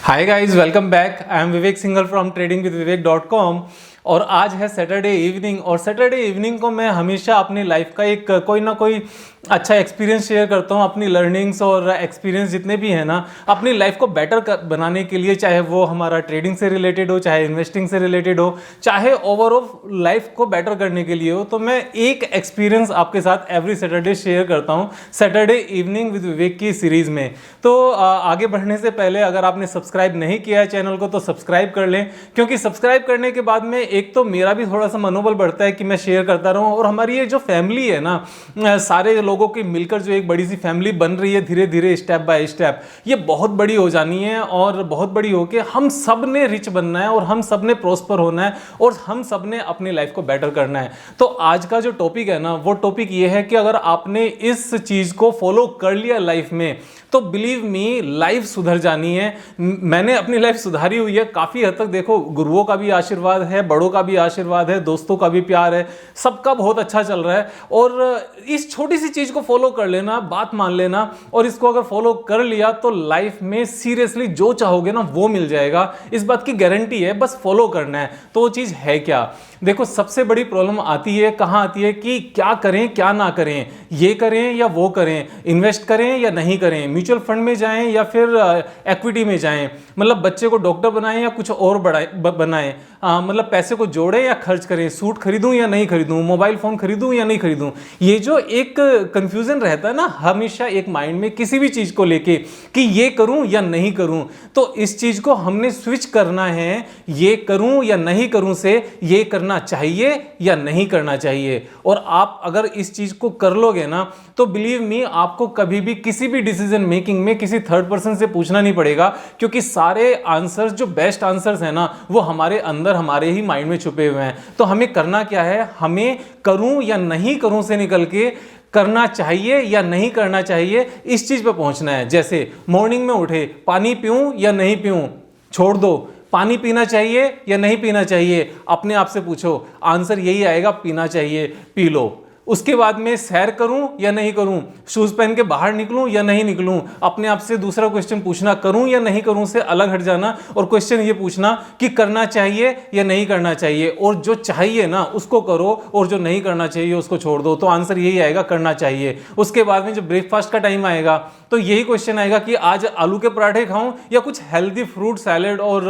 Hi guys, welcome back. I am Vivek Singhal from tradingwithvivek.com। और आज है सैटरडे इवनिंग, और सैटरडे इवनिंग को मैं हमेशा अपनी लाइफ का एक कोई ना कोई अच्छा एक्सपीरियंस शेयर करता हूँ। अपनी लर्निंग्स और एक्सपीरियंस जितने भी हैं ना, अपनी लाइफ को बेटर बनाने के लिए, चाहे वो हमारा ट्रेडिंग से रिलेटेड हो, चाहे इन्वेस्टिंग से रिलेटेड हो, चाहे ओवरऑल लाइफ को बेटर करने के लिए हो, तो मैं एक एक्सपीरियंस आपके साथ एवरी सैटरडे शेयर करता हूँ सैटरडे इवनिंग विद विवेक की सीरीज़ में। तो आगे बढ़ने से पहले अगर आपने सब्सक्राइब नहीं किया है चैनल को तो सब्सक्राइब कर लें, क्योंकि सब्सक्राइब करने के बाद में एक तो मेरा भी थोड़ा सा मनोबल बढ़ता है कि मैं शेयर करता रहूं, और हमारी ये जो फैमिली है ना, सारे लोगों की मिलकर जो एक बड़ी सी फैमिली बन रही है धीरे धीरे स्टेप बाय स्टेप, ये बहुत बड़ी हो जानी है। और बहुत बड़ी होके हम सब ने रिच बनना है, और हम सब ने प्रॉस्पर होना है, और हम सब ने अपनी लाइफ को बेटर करना है। तो आज का जो टॉपिक है ना, वो टॉपिक ये है कि अगर आपने इस चीज को फॉलो कर लिया लाइफ में, तो बिलीव मी लाइफ सुधर जानी है। मैंने अपनी लाइफ सुधारी हुई है काफ़ी हद तक। देखो, गुरुओं का भी आशीर्वाद है, बड़ों का भी आशीर्वाद है, दोस्तों का भी प्यार है, सबका बहुत अच्छा चल रहा है। और इस छोटी सी चीज़ को फॉलो कर लेना, बात मान लेना, और इसको अगर फॉलो कर लिया तो लाइफ में सीरियसली जो चाहोगे ना वो मिल जाएगा। इस बात की गारंटी है, बस फॉलो करना है। तो वो चीज़ है क्या? देखो, सबसे बड़ी प्रॉब्लम आती है, कहाँ आती है कि क्या करें क्या ना करें, ये करें या वो करें, इन्वेस्ट करें या नहीं करें, म्यूचुअल फंड में जाएं या फिर इक्विटी में जाएं, मतलब बच्चे को डॉक्टर बनाएं या कुछ और बनाएं, मतलब पैसे को जोड़ें या खर्च करें, सूट खरीदूं या नहीं खरीदूं, मोबाइल फोन खरीदूं या नहीं खरीदूं। ये जो एक कंफ्यूजन रहता है ना हमेशा एक माइंड में किसी भी चीज को लेके कि ये करूं या नहीं करूं, तो इस चीज को हमने स्विच करना है। ये करूं या नहीं करूं से ये करना चाहिए या नहीं करना चाहिए। और आप अगर इस चीज को कर लोगे ना, तो बिलीव मी आपको कभी भी किसी भी डिसीजन मेकिंग में किसी थर्ड पर्सन से पूछना नहीं पड़ेगा, क्योंकि सारे आंसर्स जो बेस्ट आंसर्स हैं ना, वो हमारे अंदर हमारे ही माइंड में छुपे हुए हैं। तो हमें करना क्या है, हमें करूं या नहीं करूं से निकल के करना चाहिए या नहीं करना चाहिए, इस चीज पे पहुंचना है। जैसे मॉर्निंग में उठे, पानी पीऊं या नहीं पीऊं, छोड़ दो। पानी पीना चाहिए या नहीं पीना चाहिए, अपने आप से पूछो, आंसर यही आएगा, पीना चाहिए, पी लो। उसके बाद में सैर करूं या नहीं करूं, शूज पहन के बाहर निकलूं या नहीं निकलूं, अपने आप से दूसरा क्वेश्चन पूछना, करूं या नहीं करूं से अलग हट जाना, और क्वेश्चन ये पूछना कि करना चाहिए या नहीं करना चाहिए। और जो चाहिए ना उसको करो, और जो नहीं करना चाहिए उसको छोड़ दो। तो आंसर यही आएगा, करना चाहिए। उसके बाद में जब ब्रेकफास्ट का टाइम आएगा तो यही क्वेश्चन आएगा कि आज आलू के पराठे खाऊं या कुछ हेल्दी फ्रूट सैलेड और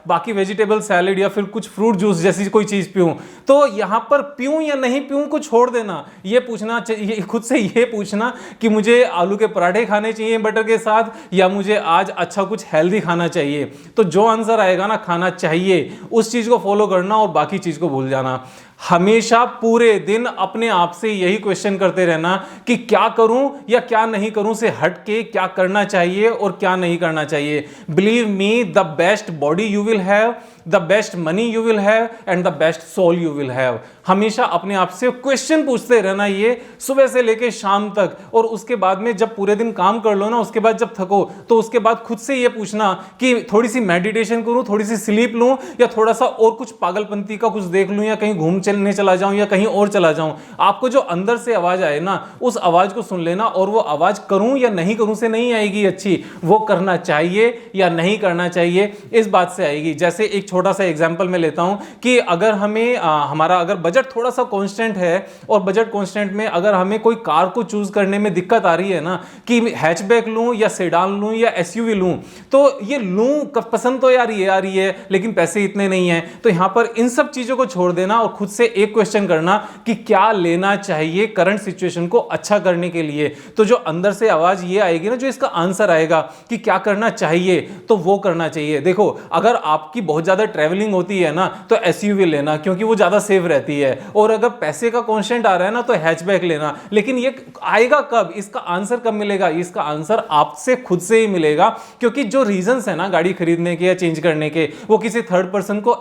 बाकी वेजिटेबल सैलेड या फिर कुछ फ्रूट जूस जैसी कोई चीज पीऊं। तो यहां पर पीऊं या नहीं पीऊं को छोड़ देना, ये पूछना चाहिए खुद से, ये पूछना कि मुझे आलू के पराठे खाने चाहिए बटर के साथ, या मुझे आज अच्छा कुछ हेल्दी खाना चाहिए। तो जो आंसर आएगा ना, खाना चाहिए, उस चीज को फॉलो करना और बाकी चीज को भूल जाना। हमेशा पूरे दिन अपने आप से यही क्वेश्चन करते रहना कि क्या करूं या क्या नहीं करूं से हट के क्या करना चाहिए और क्या नहीं करना चाहिए। Believe me, the best body you will have, the best money you will have, and the best soul you will have. हमेशा अपने आप से क्वेश्चन पूछते रहना, ये सुबह से लेके शाम तक। और उसके बाद में जब पूरे दिन काम कर लो ना, उसके बाद जब थको, तो उसके बाद खुद से ये पूछना कि थोड़ी सी मेडिटेशन करूं, थोड़ी सी स्लीप लूं, या थोड़ा सा और कुछ पागलपंती का कुछ देख लूं, या कहीं घूम चलने चला जाऊं, या कहीं और चला जाऊं। आपको जो अंदर से आवाज आए ना, उस आवाज को सुन लेना, और वो आवाज करूं या नहीं करूं से नहीं आएगी अच्छी, वो करना चाहिए या नहीं करना चाहिए इस बात से आएगी। जैसे एक छोटा सा एग्जांपल मैं लेता हूं कि अगर हमें हमारा अगर बजट थोड़ा सा कांस्टेंट है, और बजट कांस्टेंट में अगर हमें कोई कार को चूज करने में दिक्कत आ रही है ना, कि हैचबैक लूं या सेडान लूं या एसयूवी लूं, तो ये लूं पसंद तो यार ये आ रही है, लेकिन पैसे इतने नहीं है। तो यहां पर इन सब चीजों को छोड़ देना और खुद से एक क्वेश्चन करना कि क्या लेना चाहिए करंट सिचुएशन को अच्छा करने के लिए। तो जो अंदर से आवाज ये आएगी ना, जो इसका आंसर आएगा कि क्या करना चाहिए, तो वो करना चाहिए। देखो, अगर आपकी बहुत ज्यादा ट्रैवलिंग होती है ना, तो एसयूवी लेना, क्योंकि वो ज्यादा सेफ रहती है। और अगर पैसे का कांस्टेंट आ रहा है ना, तो हैचबैक लेना। लेकिन ये आएगा कब, इसका आंसर कब मिलेगा? इसका आंसर आपसे खुद से ही मिलेगा, क्योंकि जो रीजंस है ना गाड़ी खरीदने के या चेंज करने के, वो किसी थर्ड पर्सन को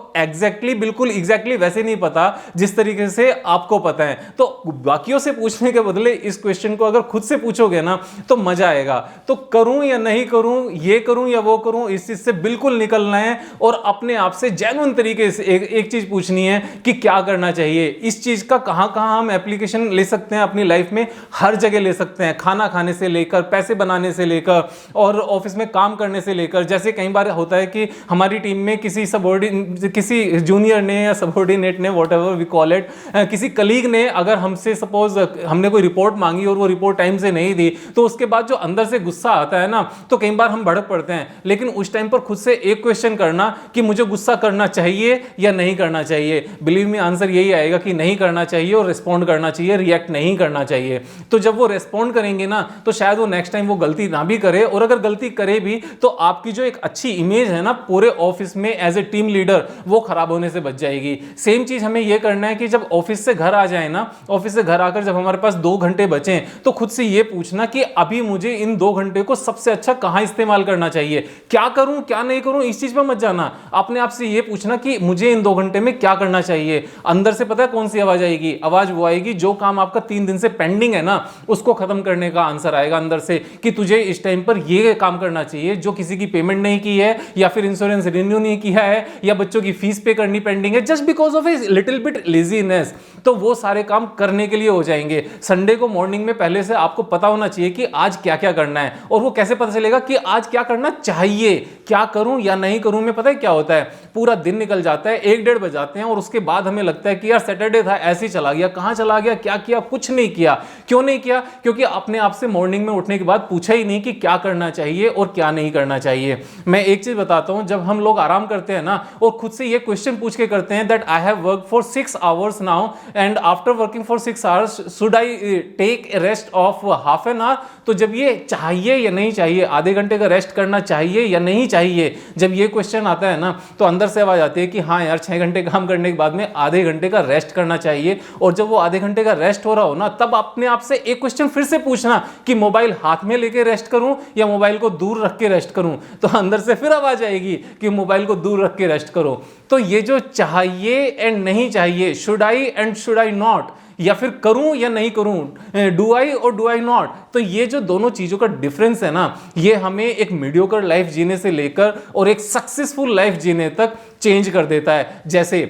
बिल्कुल एग्जैक्टली वैसे नहीं पता जिस तरीके से आपको पता है। तो बाकियों से पूछने के बदले इस क्वेश्चन को अगर खुद से पूछोगे ना, तो मजा आएगा। तो करूं या नहीं करूं, ये करूं या वो करूं, इस चीज से बिल्कुल निकलना है, और अपने आप से जेन्युइन तरीके से एक चीज पूछनी है कि क्या करना चाहिए। चाहिए। इस चीज़ का कहाँ कहाँ हम एप्लीकेशन ले सकते हैं अपनी लाइफ में, हर जगह ले सकते हैं। खाना खाने से लेकर, पैसे बनाने से लेकर, और ऑफिस में काम करने से लेकर। जैसे कई बार होता है कि हमारी टीम में किसी जूनियर ने या सबॉर्डिनेट ने, whatever we call it, किसी कलीग ने अगर हमसे सपोज हमने कोई रिपोर्ट मांगी और वो रिपोर्ट टाइम से नहीं दी, तो उसके बाद जो अंदर से गुस्सा आता है ना, तो कई बार हम भड़क पड़ते हैं। लेकिन उस टाइम पर खुद से एक क्वेश्चन करना कि मुझे गुस्सा करना चाहिए या नहीं करना चाहिए। बिलीव मी, आंसर यही आएगा कि नहीं करना चाहिए, और रिस्पॉन्ड करना चाहिए, रिएक्ट नहीं करना चाहिए। तो जब वो रिस्पॉन्ड करेंगे ना, तो शायद वो नेक्स्ट टाइम वो गलती ना भी करे, और अगर गलती करे भी तो आपकी जो एक अच्छी इमेज है ना पूरे ऑफिस में एज ए टीम लीडर, वो खराब होने से बच जाएगी। सेम चीज हमें ये करना है कि जब ऑफिस से घर आ जाए ना, ऑफिस से घर आकर जब हमारे पास 2 घंटे बचे, तो खुद से ये पूछना कि अभी मुझे इन 2 घंटे को सबसे अच्छा कहां इस्तेमाल करना चाहिए, क्या करूं क्या नहीं करूं, इस चीज पर मत जाना। अपने आप से ये पूछना कि मुझे इन 2 घंटे में क्या करना चाहिए। अंदर से पता है कौन सी आवाज आएगी? आवाज वो आएगी जो काम आपका 3 दिन से पेंडिंग है ना, उसको खत्म करने का आंसर आएगा अंदर से, कि तुझे इस टाइम पर ये काम करना चाहिए जो किसी की पेमेंट नहीं की है, या फिर इंश्योरेंस रिन्यू नहीं किया है, या बच्चों की फीस पे करनी पेंडिंग है, just because of a little bit laziness. तो वो सारे काम करने के लिए हो जाएंगे। संडे को मॉर्निंग में पहले से आपको पता होना चाहिए कि आज क्या क्या करना है। और वो कैसे पता चलेगा कि आज क्या करना चाहिए? क्या करूं या नहीं करूं में पता है क्या होता है? पूरा दिन निकल जाता है, 1-1:30 बज जाते हैं, और उसके बाद हमें लगता है कि यार सैटरडे था, ऐसे ही चला गया। कहां चला गया, क्या किया? कुछ नहीं किया। क्यों नहीं किया? क्योंकि अपने आप से मॉर्निंग में उठने के बाद पूछा ही नहीं कि क्या करना चाहिए और क्या नहीं करना चाहिए। मैं एक चीज बताता हूं, जब हम लोग आराम करते हैं ना, और खुद से ये क्वेश्चन पूछ के करते हैं that I have work for 6 hours now, and after working for 6 hours should I take a rest of half an hour. तो जब ये चाहिए या नहीं चाहिए, आधे घंटे का रेस्ट करना चाहिए या नहीं चाहिए, जब ये क्वेश्चन आता है ना, तो अंदर से आवाज आती है कि हाँ यार, 6 घंटे काम करने के बाद में आधे घंटे का रेस्ट करना चाहिए। और जब वो आधे घंटे का रेस्ट हो रहा हो ना, तब अपने आप से एक क्वेश्चन फिर से पूछना कि मोबाइल हाथ में लेके रेस्ट करूं या मोबाइल को दूर रख के रेस्ट करूं। तो अंदर से फिर आवाज आएगी कि मोबाइल को दूर रख के रेस्ट करो। तो ये जो चाहिए एंड नहीं चाहिए, should I and should I not, या फिर करूं या नहीं करूं, डू आई और डू आई नॉट, तो ये जो दोनों चीजों का डिफरेंस है ना, ये हमें एक मीडियोकर लाइफ जीने से लेकर और एक सक्सेसफुल लाइफ जीने तक चेंज कर देता है। जैसे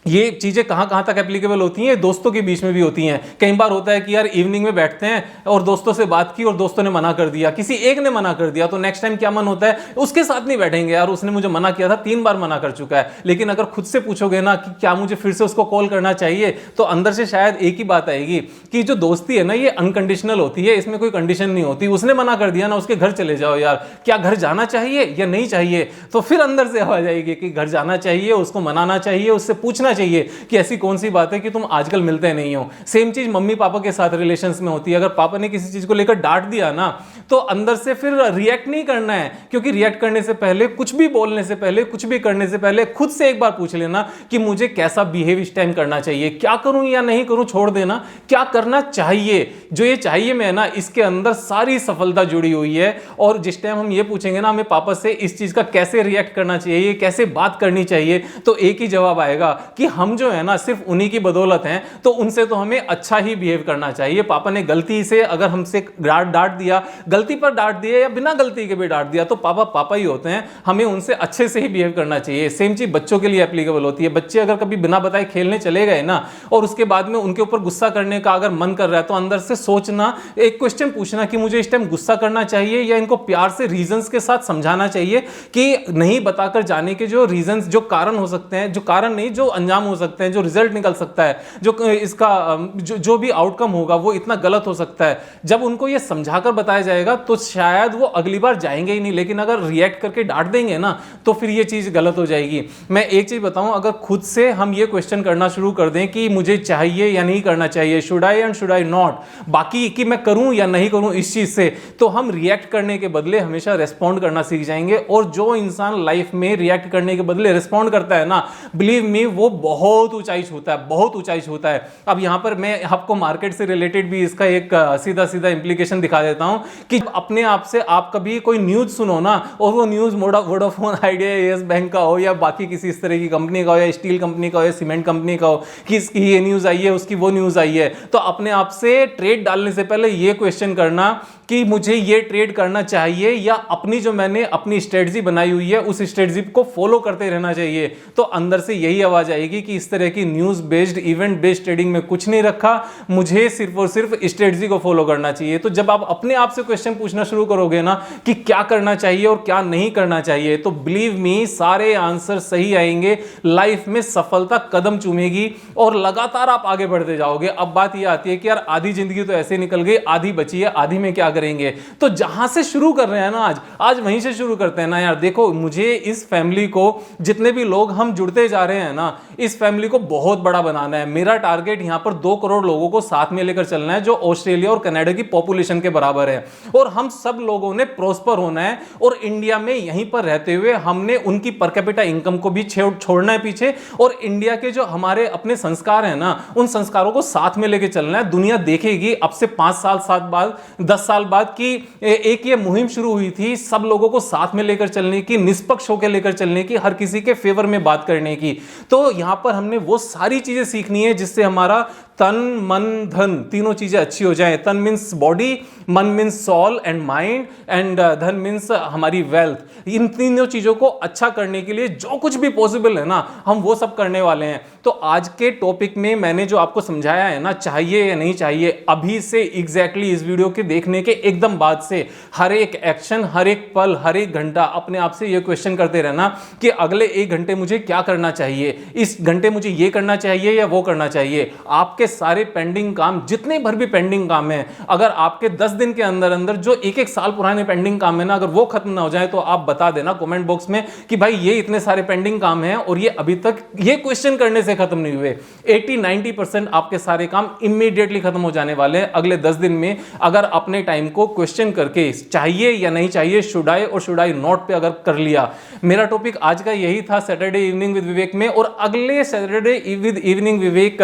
ये चीजें कहां कहां तक एप्लीकेबल होती हैं? दोस्तों के बीच में भी होती हैं। कई बार होता है कि यार इवनिंग में बैठते हैं और दोस्तों से बात की और दोस्तों ने मना कर दिया, किसी एक ने मना कर दिया, तो नेक्स्ट टाइम क्या मन होता है? उसके साथ नहीं बैठेंगे यार, उसने मुझे मना किया था, 3 बार मना कर चुका है। लेकिन अगर खुद से पूछोगे ना कि क्या मुझे फिर से उसको कॉल करना चाहिए, तो अंदर से शायद एक ही बात आएगी कि जो दोस्ती है ना, ये अनकंडीशनल होती है, इसमें कोई कंडीशन नहीं होती। उसने मना कर दिया ना, उसके घर चले जाओ यार, क्या घर जाना चाहिए या नहीं चाहिए? तो फिर अंदर से आवाज आएगी कि घर जाना चाहिए, उसको मनाना चाहिए, उससे पूछना चाहिए कि ऐसी कौन सी बात है कि तुम आजकल मिलते नहीं हो। सेम चीज मम्मी पापा के साथ रिलेशंस में होती है। अगर पापा ने किसी चीज को लेकर डांट दिया ना, तो अंदर से फिर रिएक्ट नहीं करना है, क्योंकि रिएक्ट करने से पहले, कुछ भी बोलने से पहले, कुछ भी करने से पहले खुद से एक बार पूछ लेना कि मुझे कैसा बिहेव इस टाइम करना चाहिए, क्या करूं या नहीं करूं, छोड़ देना, क्या करना चाहिए। जो ये चाहिए में है ना, इसके अंदर सारी सफलता जुड़ी हुई है। और जिस टाइम हम ये पूछेंगे ना हमें पापा से इस चीज का कैसे रिएक्ट करना चाहिए, कैसे बात करनी चाहिए, तो एक ही जवाब आएगा कि हम जो है ना सिर्फ उन्हीं की बदौलत हैं, तो उनसे तो हमें अच्छा ही बिहेव करना चाहिए। पापा ने गलती से अगर हमसे डांट दिया, गलती पर डांट दिया या बिना गलती के भी डांट दिया, तो पापा पापा ही होते हैं, हमें उनसे अच्छे से ही बिहेव करना चाहिए। सेम चीज बच्चों के लिए एप्लीकेबल होती है। बच्चे अगर कभी बिना बताए खेलने चले गए ना, और उसके बाद में उनके ऊपर गुस्सा करने का अगर मन कर रहा है, तो अंदर से सोचना, एक क्वेश्चन पूछना कि मुझे इस टाइम गुस्सा करना चाहिए या इनको प्यार से रीजंस के साथ समझाना चाहिए, कि नहीं बताकर जाने के जो रीजंस, जो कारण हो सकते हैं, जो कारण नहीं, जो अंजाम हो सकते हैं, जो रिजल्ट निकल सकता है, जो इसका जो भी आउटकम होगा वो इतना गलत हो सकता है। जब उनको ये समझाकर बताया जाएगा तो शायद वो अगली बार जाएंगे ही नहीं। लेकिन अगर रिएक्ट करके डांट देंगे ना, तो फिर ये चीज गलत हो जाएगी। मैं एक चीज बताऊं, अगर खुद से हम ये क्वेश्चन करना शुरू कर दें कि मुझे चाहिए या नहीं करना चाहिए, should I and should I not, बाकी कि मैं करूं या नहीं करूं इस चीज से, तो हम रिएक्ट करने के बदले हमेशा रेस्पॉन्ड करना सीख जाएंगे। और जो इंसान लाइफ में रिएक्ट करने के बदले रेस्पॉन्ड करता है ना, बिलीव मी, वो बहुत ऊंचाई छूता है, बहुत ऊंचाई छूता है। अब यहां पर मैं आपको मार्केट से रिलेटेड भी इसका एक सीधा सीधा इंप्लीकेशन दिखा देता हूं कि अपने आप से आप कभी कोई न्यूज सुनो ना, और वो news Vodafone idea, yes bank का हो, या बाकी किसी इस तरह की कंपनी का हो, या स्टील कंपनी का हो, या सीमेंट कंपनी का हो, कि इसकी ये न्यूज आई है, उसकी वो न्यूज आई है, तो अपने आप से ट्रेड डालने से पहले ये क्वेश्चन करना कि मुझे ये ट्रेड करना चाहिए, या अपनी जो मैंने अपनी स्ट्रेटजी बनाई हुई है उस स्ट्रेटजी को फॉलो करते रहना चाहिए। तो अंदर से यही आवाज आएगी जाएगी कि इस तरह की news based event based trading में कुछ नहीं रखा, मुझे सिर्फ और सिर्फ स्ट्रेटजी को फॉलो करना चाहिए। तो जब आप अपने आप से क्वेश्चन पूछना शुरू करोगे ना कि क्या करना चाहिए और क्या नहीं करना चाहिए, तो बिलीव मी सारे आंसर सही आएंगे, लाइफ में सफलता कदम चूमेगी और लगातार आप आगे बढ़ते जाओगे। अब बात यह आती है कि यार आधी जिंदगी तो ऐसे निकल गई, आधी बची है, आधी में क्या करेंगे? तो जहां से शुरू कर रहे हैं ना आज वहीं से शुरू करते हैं ना यार। देखो, मुझे इस फैमिली को, जितने भी लोग हम जुड़ते जा रहे हैं ना, इस फैमिली को बहुत बड़ा बनाना है। मेरा टारगेट यहां पर 2 करोड़ लोगों को साथ में लेकर चलना है, जो ऑस्ट्रेलिया और कनाडा की पॉपुलेशन के बराबर है। और हम सब लोगों ने प्रोस्पर होना है और इंडिया में यहीं पर रहते हुए हमने उनकी पर कैपिटा इनकम को भी छोड़ना है पीछे, और इंडिया के जो हमारे अपने संस्कार हैं ना, उन संस्कारों को साथ में लेकर चलना है। दुनिया देखेगी अब से 5 साल 7 बाद 10 साल बाद कि एक ये मुहिम शुरू हुई थी सब लोगों को साथ में लेकर चलने की, निष्पक्ष होकर लेकर चलने की, हर किसी के फेवर में बात करने की। तो यहां पर हमने वो सारी चीजें सीखनी है जिससे हमारा तन मन धन तीनों चीजें अच्छी हो जाएं। तन मीन्स बॉडी, मन means soul and mind, and धन मीन्स हमारी वेल्थ। इन तीनों चीजों को अच्छा करने के लिए जो कुछ भी पॉसिबल है ना, हम वो सब करने वाले हैं। तो आज के टॉपिक में मैंने जो आपको समझाया है ना, चाहिए या नहीं चाहिए, अभी से एग्जैक्टली इस वीडियो के देखने के एकदम बाद से हर एक एक्शन, हर एक पल, हर एक घंटा अपने आप से ये क्वेश्चन करते रहना कि अगले 1 घंटे मुझे क्या करना चाहिए, इस घंटे मुझे ये करना चाहिए या वो करना चाहिए। आपके सारे पेंडिंग काम, जितने भर भी पेंडिंग काम है, अगर आपके 10 दिन के अंदर अंदर जो 1-1 साल पुराने पेंडिंग काम है ना, अगर वो खत्म ना हो जाए तो आप बता देना कमेंट बॉक्स में कि भाई ये इतने सारे पेंडिंग काम हैं और ये अभी तक ये क्वेश्चन करने से खत्म नहीं हुए। 80-90% आपके सारे काम इमीडिएटली खत्म हो जाने वाले हैं अगले 10 दिन में, अगर अपने टाइम को क्वेश्चन करके चाहिए या नहीं चाहिए, शुड आई और शुड आई नॉट पे अगर कर लिया। मेरा टॉपिक आज का यही था, सैटरडे इवनिंग विद विवेक में। और अगले सैटरडे विद इवनिंग विवेक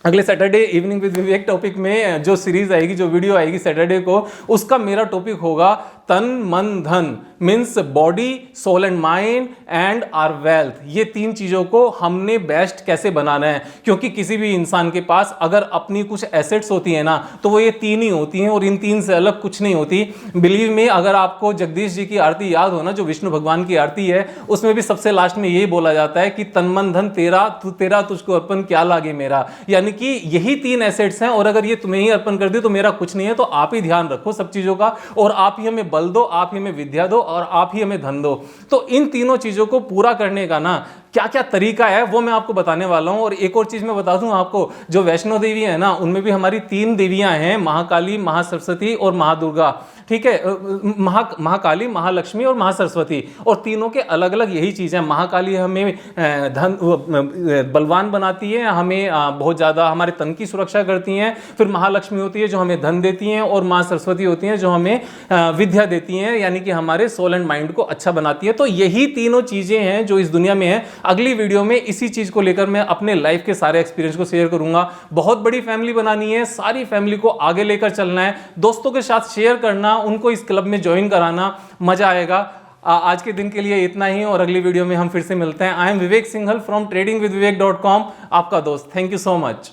अगले Saturday evening with Vivek topic में जो सीरीज आएगी, जो वीडियो आएगी सैटरडे को, उसका मेरा टॉपिक होगा तन मन धन, means body, soul and mind and our wealth. ये 3 चीजों को हमने बेस्ट कैसे बनाना है, क्योंकि किसी भी इंसान के पास अगर अपनी कुछ एसेट्स होती है ना, तो वो ये 3 ही होती हैं और इन 3 से अलग कुछ नहीं होती। बिलीव में, अगर आपको जगदीश जी की आरती याद हो ना, जो विष्णु भगवान की आरती है, उसमें भी सबसे लास्ट में यही बोला जाता है कि तन मन धन तेरा तुझको अर्पण क्या लागे मेरा। यानी कि यही 3 एसेट्स हैं और अगर ये तुम्हें ही अर्पण कर दी तो मेरा कुछ नहीं है। तो आप ही ध्यान रखो सब चीजों का, और आप ही हमें बल दो, आप ही हमें विद्या दो, और आप ही हमें धन दो। तो इन तीनों चीजों को पूरा करने का ना क्या क्या तरीका है वो मैं आपको बताने वाला हूं। और एक और चीज मैं बता दूं आपको, जो वैष्णो देवी है ना, उनमें भी हमारी 3 देवियां हैं, महाकाली, महासरस्वती और महादुर्गा। ठीक है, महाकाली, महालक्ष्मी और महासरस्वती, और तीनों के अलग अलग यही चीज है। महाकाली हमें धन बलवान बनाती है, हमें बहुत ज्यादा हमारे तन की सुरक्षा करती हैं। फिर महालक्ष्मी होती है जो हमें धन देती हैं, और माँ सरस्वती होती हैं जो हमें विद्या देती हैं, यानी कि हमारे सोल एंड माइंड को अच्छा बनाती है। तो यही तीनों चीजें हैं जो इस दुनिया में है। अगली वीडियो में इसी चीज को लेकर मैं अपने लाइफ के सारे एक्सपीरियंस को शेयर करूंगा। बहुत बड़ी फैमिली बनानी है, सारी फैमिली को आगे लेकर चलना है, दोस्तों के साथ शेयर करना, उनको इस क्लब में ज्वाइन कराना, मजा आएगा। आज के दिन के लिए इतना ही, और अगली वीडियो में हम फिर से मिलते हैं। I am Vivek Singhal from tradingwithvivek.com, आपका दोस्त। Thank you so much.